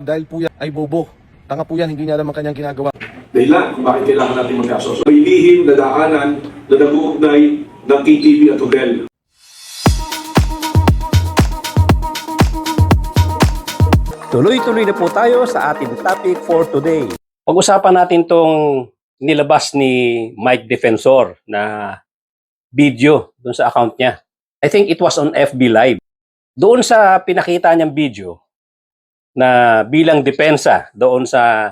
Dahil po yan ay bobo. Tanga po yan, hindi niya alam ang kanyang ginagawa. Dahilan kung bakit kailangan natin magkaso. May lihim na daanan na nag-uugnay ng KTV at hotel. Tuloy-tuloy na po tayo sa ating topic for today. Pag-usapan natin tong nilabas ni Mike Defensor na video doon sa account niya. I think it was on FB Live. Doon sa pinakita niyang video na bilang depensa doon sa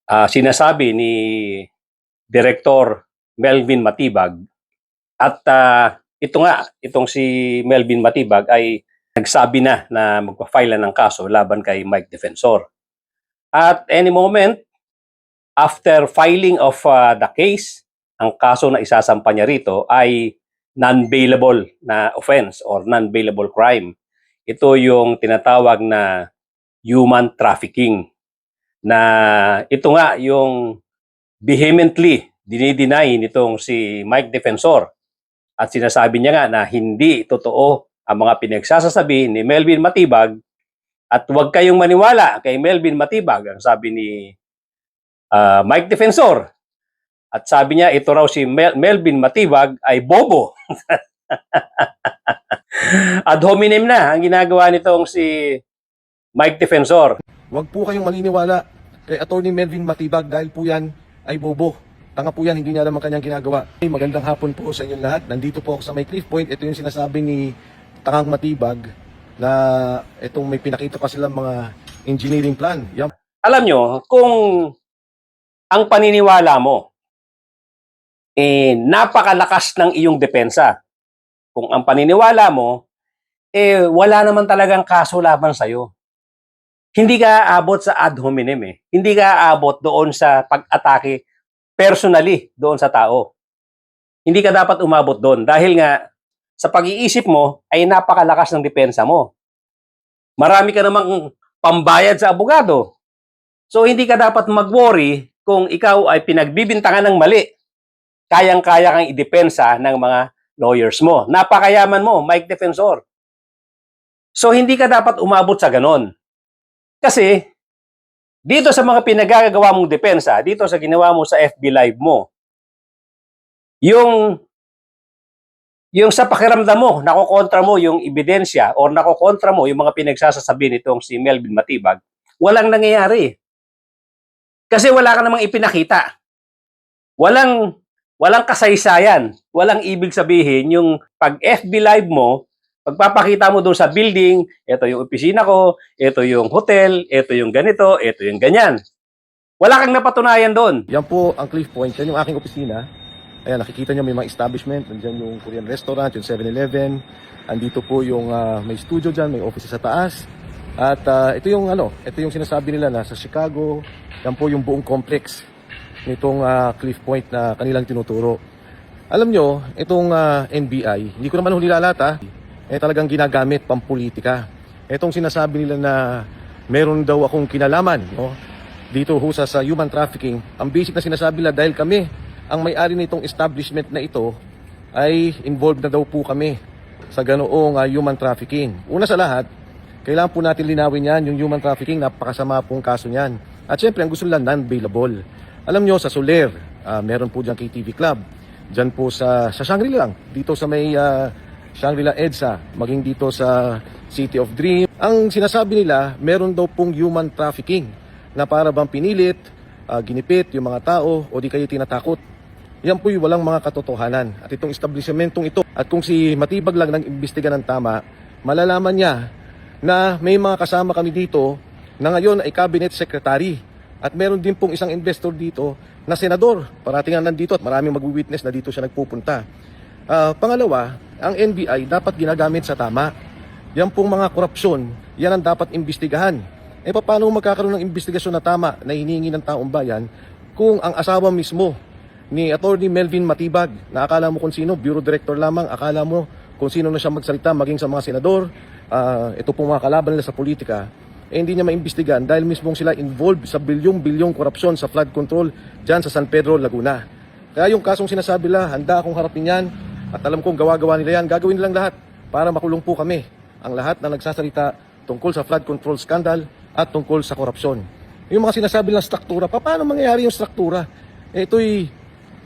sinasabi ni Director Melvin Matibag at itong si Melvin Matibag ay nagsabi na magpa-file na ng kaso laban kay Mike Defensor. At any moment, after filing of the case, ang kaso na isasampa niya rito ay non-bailable na offense or non-bailable crime. Ito yung tinatawag na human trafficking. Na ito nga yung vehemently dinideny nitong si Mike Defensor. At sinasabi niya nga na hindi totoo ang mga pinagsasasabi ni Melvin Matibag at huwag kayong maniwala kay Melvin Matibag, ang sabi ni Mike Defensor. At sabi niya, ito raw si Melvin Matibag ay bobo. Ad hominem na ang ginagawa nitong si Mike Defensor. Huwag po kayong maniniwala kay Atty. Melvin Matibag dahil po yan ay bobo. Tanga po yan, hindi niya alam ang kanyang ginagawa. Magandang hapon po sa inyong lahat. Nandito po ako sa may Cliff Point. Ito yung sinasabi ni Tangang Matibag na itong may pinakita pa silang mga engineering plan. Yan. Alam nyo, kung ang paniniwala mo napakalakas ng iyong depensa. Kung ang paniniwala mo, wala naman talagang kaso laban sa'yo. Hindi ka aabot sa ad hominem . Hindi ka aabot doon sa pag-atake personally doon sa tao. Hindi ka dapat umabot doon dahil nga sa pag-iisip mo ay napakalakas ng depensa mo. Marami ka namang pambayad sa abogado. So hindi ka dapat mag-worry kung ikaw ay pinagbibintangan ng mali. Kayang-kaya kang idepensa ng mga lawyers mo. Napakayaman mo, Mike Defensor. So, hindi ka dapat umabot sa ganon. Kasi, dito sa mga pinagagawa mong depensa, dito sa ginawa mo sa FB Live mo, yung sa pakiramdam mo, nakokontra mo yung ebidensya or nakokontra mo yung mga pinagsasasabi nitong si Melvin Matibag, walang nangyayari. Kasi wala ka namang ipinakita. Walang kasaysayan, walang ibig sabihin yung pag FB Live mo, pagpapakita mo doon sa building, ito yung opisina ko, ito yung hotel, ito yung ganito, ito yung ganyan. Wala kang napatunayan doon. Yan po ang Cliff Point. Yan yung aking opisina. Ayan, nakikita nyo may mga establishment. Nandiyan yung Korean restaurant, yung 7-Eleven. Andito po yung may studio dyan, may office sa taas. At ito yung sinasabi nila na sa Chicago. Yan po yung buong complex nitong Cliff Point na kanilang tinuturo. Alam nyo, itong NBI, hindi ko naman nilalata, talagang ginagamit pampolitika. Itong sinasabi nila na meron daw akong kinalaman dito sa human trafficking. Ang basic na sinasabi nila dahil kami, ang may-ari nitong establishment na ito, ay involved na daw po kami sa ganoong human trafficking. Una sa lahat, kailangan po natin linawin yan, yung human trafficking, napakasama pong kaso niyan. At syempre, ang gusto nila non-bailable. Alam nyo, sa Soler, meron po dyan KTV Club. Dyan po sa Shangri-La lang. Dito sa may Shangri-La EDSA, maging dito sa City of Dream. Ang sinasabi nila, meron daw pong human trafficking na para bang pinilit, ginipit yung mga tao o di kayo tinatakot. Yan po'y walang mga katotohanan. At itong establishmentong ito, at kung si Matibag lang nag-imbestiga ng tama, malalaman niya na may mga kasama kami dito na ngayon ay cabinet secretary. At meron din pong isang investor dito na senador. Parating nga nandito at maraming mag-witness na dito siya nagpupunta. Pangalawa, ang NBI dapat ginagamit sa tama. Yan pong mga korupsyon, yan ang dapat imbestigahan. Paano magkakaroon ng investigasyon na tama na hinihingi ng taong bayan kung ang asawa mismo ni Atty. Melvin Matibag, na akala mo kung sino, Bureau Director lamang, akala mo kung sino na siya magsalita maging sa mga senador, ito pong mga kalaban nila sa politika, hindi niya maimbestigan dahil mismong sila involved sa bilyong-bilyong korupsyon sa flood control dyan sa San Pedro, Laguna. Kaya yung kasong sinasabi nila, handa akong harapin yan at alam kong gawa-gawa nila yan, gagawin nilang lahat para makulong po kami. Ang lahat na nagsasalita tungkol sa flood control scandal at tungkol sa korupsyon. Yung mga sinasabi ng struktura, paano mangyayari yung struktura? Ito'y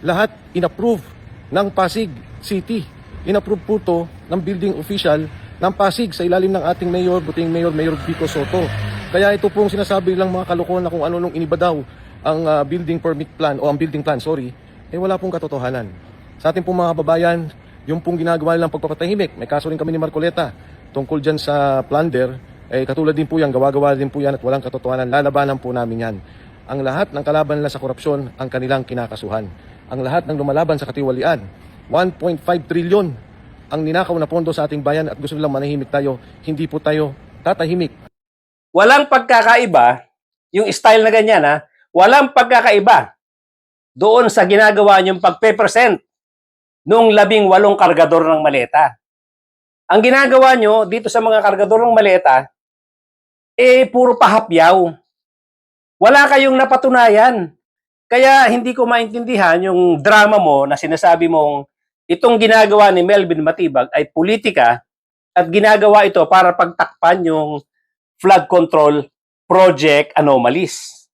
lahat inapprove ng Pasig City. Inapprove po to ng building official ng Pasig sa ilalim ng ating mayor, buting mayor, Mayor Vico Soto. Kaya ito pong sinasabi lang mga kalokohan na kung ano nung iniba daw ang building permit plan o ang building plan, wala pong katotohanan. Sa ating pong mga kababayan, yung pong ginagawa nilang pagpapatahimik, may kaso rin kami ni Marcoleta tungkol dyan sa plunder, katulad din po yan, gawa-gawa din po yan at walang katotohanan, lalabanan po namin yan. Ang lahat ng kalaban nila sa korupsyon, ang kanilang kinakasuhan. Ang lahat ng lumalaban sa katiwalian, 1.5 trilyon ang ninakaw na pondo sa ating bayan at gusto nilang manahimik tayo, hindi po tayo tatahimik. Walang pagkakaiba, yung style na ganyan ha, walang pagkakaiba doon sa ginagawa niyong pagpe-present nung 18 kargador ng maleta. Ang ginagawa nyo dito sa mga kargador ng maleta, puro pahapyaw. Wala kayong napatunayan. Kaya hindi ko maintindihan yung drama mo na sinasabi mong itong ginagawa ni Melvin Matibag ay politika at ginagawa ito para pagtakpan yung flood control project anomalies.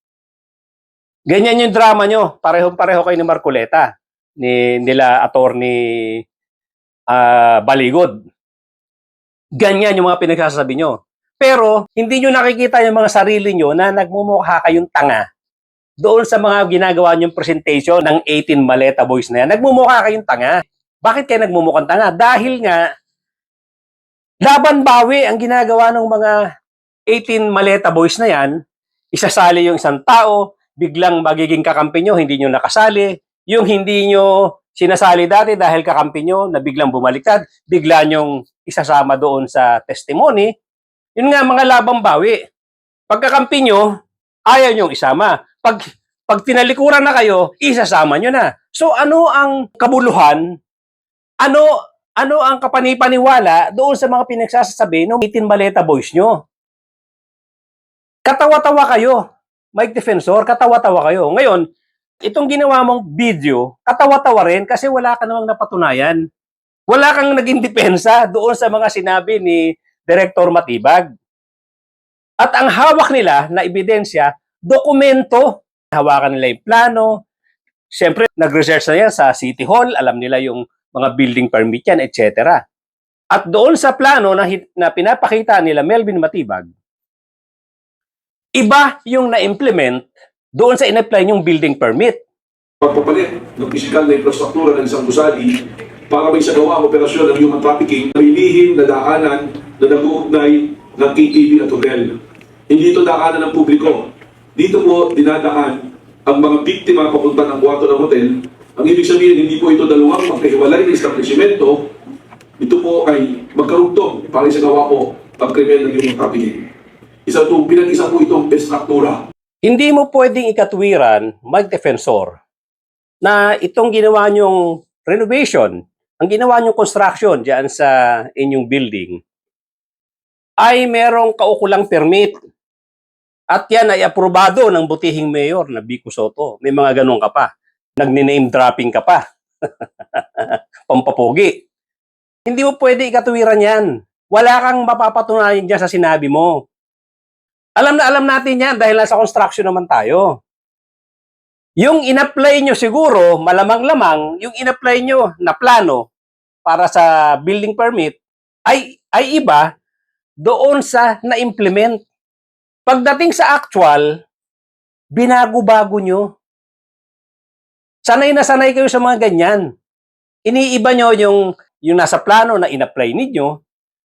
Ganyan yung drama nyo. Parehong-pareho kayo ni Marcoleta, nila attorney Baligod. Ganyan yung mga pinagsasabi nyo. Pero hindi nyo nakikita yung mga sarili nyo na nagmumukha kayong tanga doon sa mga ginagawa nyong presentation ng 18 Maleta Boys na yan. Nagmumukha kayong tanga. Bakit kayo nagmumukhang tanga? Dahil nga, laban bawi ang ginagawa ng mga 18 Maleta Boys na yan. Isasali yung isang tao, biglang magiging kakampi nyo, hindi nyo nakasali. Yung hindi nyo sinasali dati dahil kakampi nyo na biglang bumaliktad, bigla nyong isasama doon sa testimony. Yun nga, mga labang bawi. Pagkakampi nyo, ayaw nyong isama. Pag tinalikuran na kayo, isasama nyo na. So ano ang kabuluhan? Ano ang kapanipaniwala doon sa mga pinagsasabi ng 18 Maleta Boys nyo? Katawa-tawa kayo. Mike Defensor, katawa-tawa kayo. Ngayon, itong ginawa mong video, katawa-tawa rin kasi wala ka namang napatunayan. Wala kang naging depensa doon sa mga sinabi ni Director Matibag. At ang hawak nila na ebidensya, dokumento. Hawakan nila yung plano. Siyempre, nag-research na yan sa City Hall. Alam nila yung mga building permit yan, etc. At doon sa plano na pinapakita nila Melvin Matibag, iba yung na-implement doon sa in-apply yung building permit. Pagpapalit ng pisikal na infrastruktura ng isang gusali para may sagawa ang operasyon ng human trafficking, may lihim na daanan na nag-uugnay ng KTV at hotel. Hindi ito daanan ng publiko. Dito po dinadaan ang mga biktima papunta ng kwarto ng hotel. Ang ibig sabihin, hindi po ito dalawang magkahiwalay na establishmento. Ito po ay magkarugtong para isagawa po ang krimen ng human trafficking. Pinag-isa po itong estruktura. Hindi mo pwedeng ikatwiran, Mike Defensor, na itong ginawa nyong renovation, ang ginawa nyong construction dyan sa inyong building, ay merong kaukulang permit. At yan ay aprobado ng butihing mayor na Vico Soto. May mga ganun ka pa. Nag-name dropping ka pa. Pampapogi. Hindi mo pwede ikatwiran yan. Wala kang mapapatunayan dyan sa sinabi mo. Alam na alam natin yan dahil nasa construction naman tayo. Yung in-apply nyo siguro, malamang-lamang, yung in-apply nyo na plano para sa building permit ay iba doon sa na-implement. Pagdating sa actual, binago-bago nyo. Sanay na sanay kayo sa mga ganyan. Iniiba nyo yung nasa plano na in-apply ninyo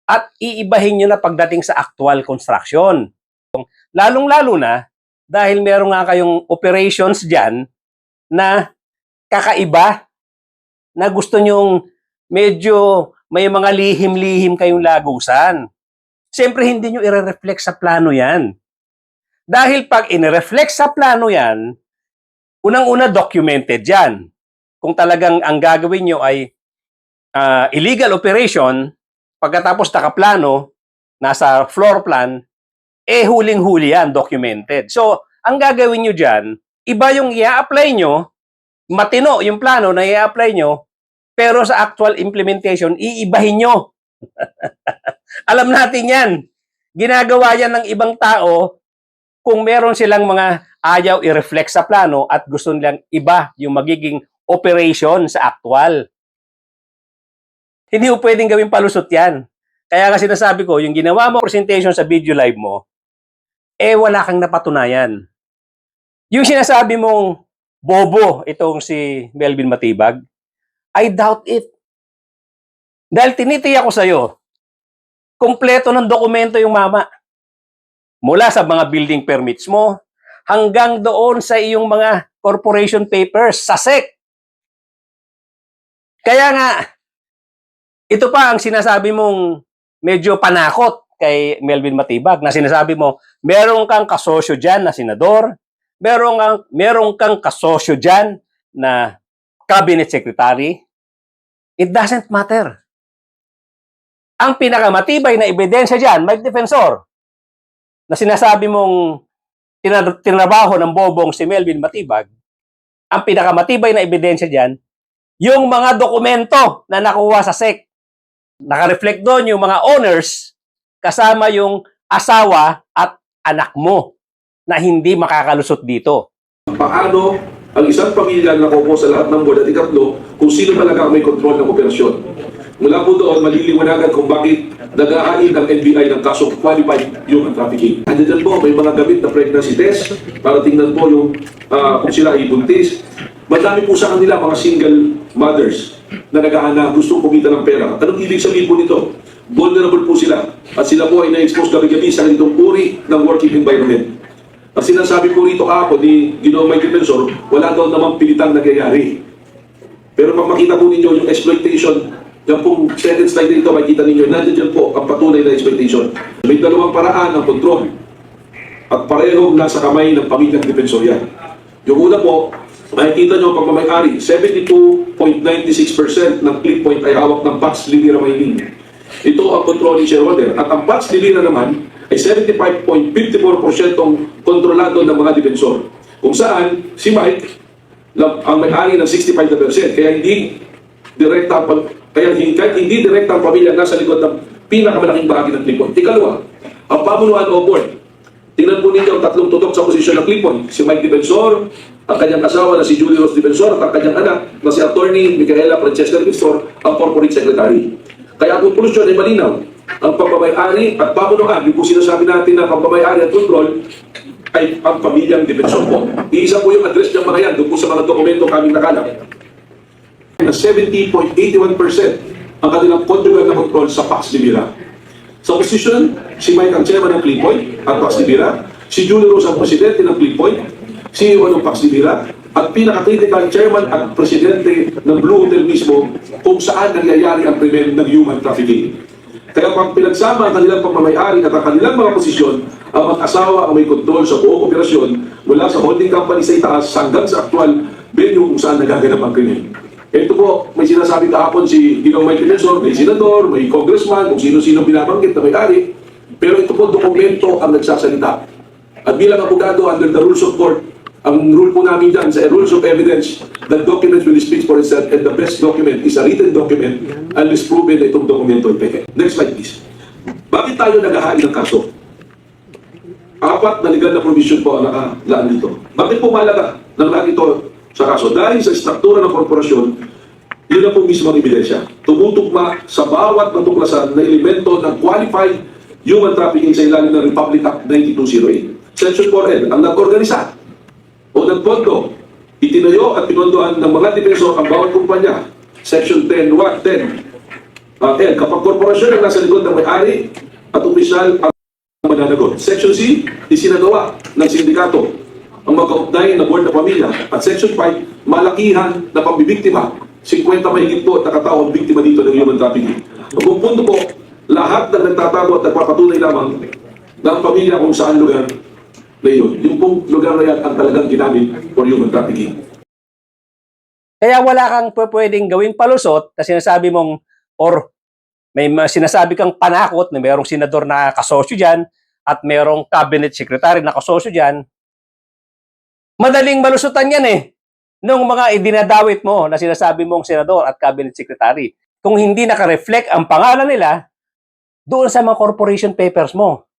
at iibahin nyo na pagdating sa actual construction. Lalong-lalo na dahil meron nga kayong operations dyan na kakaiba na gusto nyong medyo may mga lihim-lihim kayong lagusan. Siyempre, hindi nyo i-reflect sa plano yan. Dahil pag in-reflect sa plano yan, unang-una documented yan. Kung talagang ang gagawin nyo ay illegal operation, pagkatapos nakaplano, nasa floor plan, huling-huli yan, documented. So, ang gagawin nyo dyan, iba yung i-apply nyo, matino yung plano na i-apply nyo, pero sa actual implementation, iibahin nyo. Alam natin yan. Ginagawa yan ng ibang tao kung meron silang mga ayaw i-reflect sa plano at gusto nilang iba yung magiging operation sa actual. Hindi mo pwedeng gawing palusot yan. Kaya nga sinasabi ko, yung ginawa mo presentation sa video live mo, wala kang napatunayan. Yung sinasabi mong bobo itong si Melvin Matibag, I doubt it. Dahil tinitiyak ko sa'yo, kumpleto ng dokumento yung mama. Mula sa mga building permits mo, hanggang doon sa iyong mga corporation papers sa SEC. Kaya nga, ito pa ang sinasabi mong medyo panakot kay Melvin Matibag na sinasabi mo, meron kang kasosyo dyan na senador, meron kang kasosyo dyan na cabinet secretary. It doesn't matter. Ang pinakamatibay na ebidensya dyan, may defensor, na sinasabi mong tinabaho ng bobong si Melvin Matibag, ang pinakamatibay na ebidensya dyan, yung mga dokumento na nakuha sa SEC. Naka-reflect doon yung mga owners kasama yung asawa at anak mo na hindi makakalusot dito. Paano ang isang pamilya nakupo sa lahat ng board at ikatlo kung sino talaga ang may kontrol ng operasyon. Mula po doon, maliliwanagan kung bakit nag-ahain ng NBI ng kasong qualified human trafficking. Andiyan po, may mga gamit na pregnancy test para tingnan po yung kung sila ay buntis. Madami po sa kanila mga single mothers na nag-aana gustong kumita ng pera. Anong ibig sabihin po nito? Vulnerable po sila at sila po ay na-expose gabi-gabi sa ganitong uri ng working environment. Ang sinasabi po rito kahapon ni Ginoong Mike Defensor, wala daw namang pilitang nagyayari. Pero pag makita po ninyo yung exploitation, yung pong second slide dito, makikita ninyo, nandiyan po ang patunay na exploitation. May dalawang paraan ng kontrol at parehong nasa kamay ng pamilyang defensorya. Yung una po, makikita nyo ang pagmamayari, 72.96% ng click point ay hawak ng Pax Lilira Mining. Ito ang controlling shareholder. At ang Pax Lilira naman ay 75.54% kontrolado ng mga defensor. Kung saan, si Mike ang may-ari ng 65%. Kaya hindi direkta kahit hindi direkta ang pamilya nasa likod ng pinakamalaking bahagi ng click point. Ikalawa, ang pamunuan o board. Tingnan po ninyo ang tatlong tutok sa posisyon ng click point. Si Mike Defensor, ang kanyang asawa na si Julie Rose Defensor, at ang kanyang anak na si Attorney Micaela Francesca Defensor, ang corporate secretary. Kaya ang conclusion ay malinaw. Ang pagmamayari at pamunuan, yung po sinasabi natin na pagmamayari at control, ay ang pamilyang Defensor po. Iisa po yung address ng mga yan, doon po sa mga dokumento kaming nakalap. Na 70.81% ang kanilang conjugal na control sa Pax Lilira. Sa posisyon, si Mike ang chairman ng Click Point at Pax Lilira, si Julie Rose ang presidente ng Click Point, CEO ng Pax Lilira, at pinaka-critical chairman at presidente ng Blue Hotel mismo kung saan nangyayari ang krimen ng human trafficking. Kaya pag pinagsama ang kanilang pagmamayari at ang kanilang mga posisyon, ang mag-asawa ang may kontrol sa buong operasyon mula sa holding company sa itaas hanggang sa actual venue kung saan nagaganap ang krimen. Ito po, may sinasabi kahapon si Ginoong Mike Defensor, may senador, may congressman, kung sino-sino binabanggit na may-ari. Pero ito po, dokumento ang nagsasalita. At bilang abogado under the rules of court, ang rule po namin dyan sa rules of evidence, the document will speak for itself and the best document is a written document unless proven na itong dokumento ay peke. Next slide please. Bakit tayo nag-ahari ng kaso? Apat na legal na provision po ang nakalaan dito. Bakit po malaga ng lahat ito sa kaso? Dahil sa struktura ng korporasyon, yun na po mismo ang ebidensya. Tumutugma sa bawat natuklasan na elemento ng qualified human trafficking sa ilalim ng Republic Act 9208. Section 4L, ang nag-organisa o nagpondo, itinayo at pinondohan ng mga defensor ang bawat kumpanya. Section 10 L, kapag korporasyon ang nasa likod ng may-ari at opisyal ang mananagot. Section C, isinagawa ng sindikato ang magkaugnay na board na pamilya. At Section 5, malakihan na pambibiktima. 50 mahigit po at nakatao ang biktima dito ng human trafficking. Ang punto po, lahat ng nagtatago at nagpapatunay lamang ng pamilya kung saan lugar na yun. Yung pong lugar na yan ang talagang ginamit for human trafficking. Kaya wala kang pwedeng gawing palusot na sinasabi mong, or may sinasabi kang panakot na mayroong senador na kasosyo dyan at mayroong cabinet secretary na kasosyo dyan. Madaling malusutan yan eh. Nung mga idinadawit mo na sinasabi mong senador at cabinet secretary, kung hindi naka-reflect ang pangalan nila doon sa mga corporation papers mo.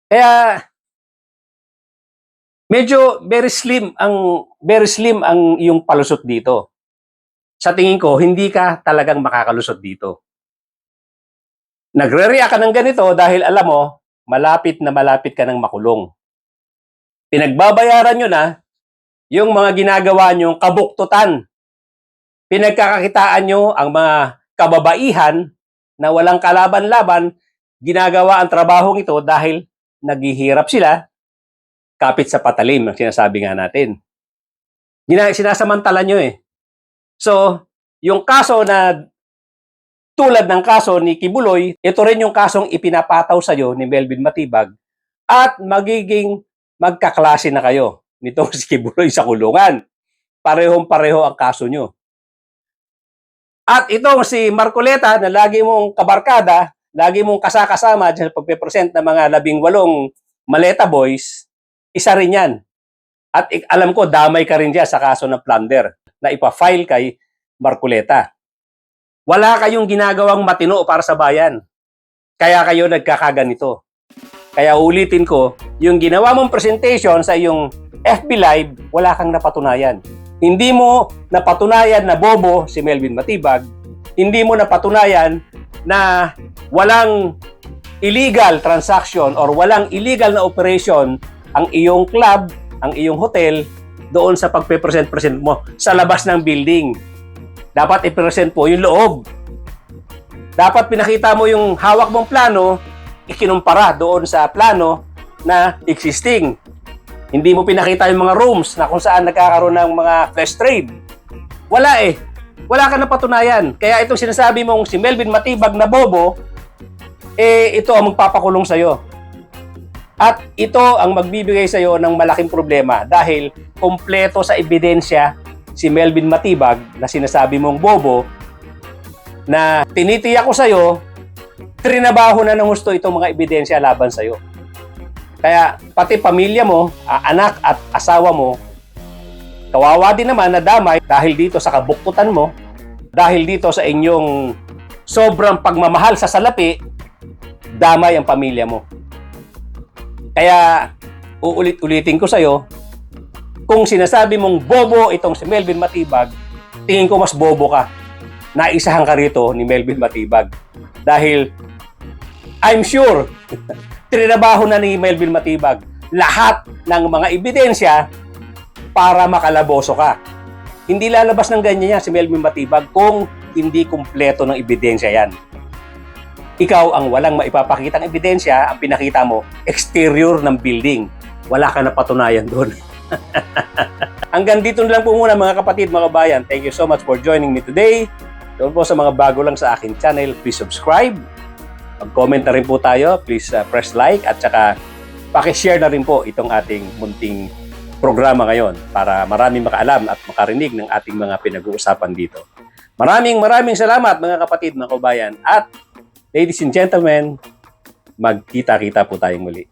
Kaya Medyo very slim ang iyong palusot dito. Sa tingin ko, hindi ka talagang makakalusot dito. Nagre-react ka ng ganito dahil alam mo, malapit na malapit ka ng makulong. Pinagbabayaran nyo na yung mga ginagawa nyong kabuktutan. Pinagkakakitaan nyo ang mga kababaihan na walang kalaban-laban, ginagawa ang trabahong ito dahil naghihirap sila kapit sa patalim, ang sinasabi nga natin. Sinasamantala nyo eh. So, yung kaso na tulad ng kaso ni Kibuloy, ito rin yung kasong ipinapataw sa'yo ni Melvin Matibag at magiging magkaklase na kayo nitong si Kibuloy sa kulungan. Parehong-pareho ang kaso nyo. At itong si Marcoleta na lagi mong kabarkada, lagi mong kasakasama sa pagpe-present ng mga 18 Maleta Boys, isa rin yan. At alam ko, damay ka rin dyan sa kaso ng plunder na ipa-file kay Marcoleta. Wala kayong ginagawang matino para sa bayan. Kaya kayo nagkakaganito. Kaya ulitin ko, yung ginawa mong presentation sa iyong FB Live, wala kang napatunayan. Hindi mo napatunayan na bobo si Melvin Matibag. Hindi mo napatunayan na walang illegal transaction or walang illegal na operation ang iyong club, ang iyong hotel, doon sa pagpe-present mo sa labas ng building. Dapat i-present po yung loob. Dapat pinakita mo yung hawak mong plano, ikinumpara doon sa plano na existing. Hindi mo pinakita yung mga rooms na kung saan nagkakaroon ng mga flash trade. Wala eh. Wala ka na patunayan. Kaya itong sinasabi mong si Melvin Matibag na bobo, ito ang magpapakulong sa'yo. At ito ang magbibigay sa'yo ng malaking problema dahil kompleto sa ebidensya si Melvin Matibag na sinasabi mong bobo na tinitiyak ko sa'yo, trinabaho na ng gusto itong mga ebidensya laban sa'yo. Kaya pati pamilya mo, anak at asawa mo, kawawa din naman na damay dahil dito sa kabuktutan mo, dahil dito sa inyong sobrang pagmamahal sa salapi, damay ang pamilya mo. Kaya uulit-ulitin ko sa'yo, kung sinasabi mong bobo itong si Melvin Matibag, tingin ko mas bobo ka. Naisahan ka rito ni Melvin Matibag. Dahil I'm sure, trinabaho na ni Melvin Matibag lahat ng mga ebidensya para makalaboso ka. Hindi lalabas ng ganyan yan si Melvin Matibag kung hindi kumpleto ng ebidensya yan. Ikaw ang walang maipapakitang ebidensya, ang pinakita mo, exterior ng building. Wala ka na patunayan doon. Hanggang dito na lang po muna mga kapatid, mga bayan. Thank you so much for joining me today. Doon po sa mga bago lang sa aking channel, please subscribe. Mag-comment na rin po tayo. Please press like at saka pakishare na rin po itong ating munting programa ngayon para maraming makaalam at makarinig ng ating mga pinag-uusapan dito. Maraming salamat mga kapatid, mga kabayan. At ladies and gentlemen, magkita-kita po tayong muli.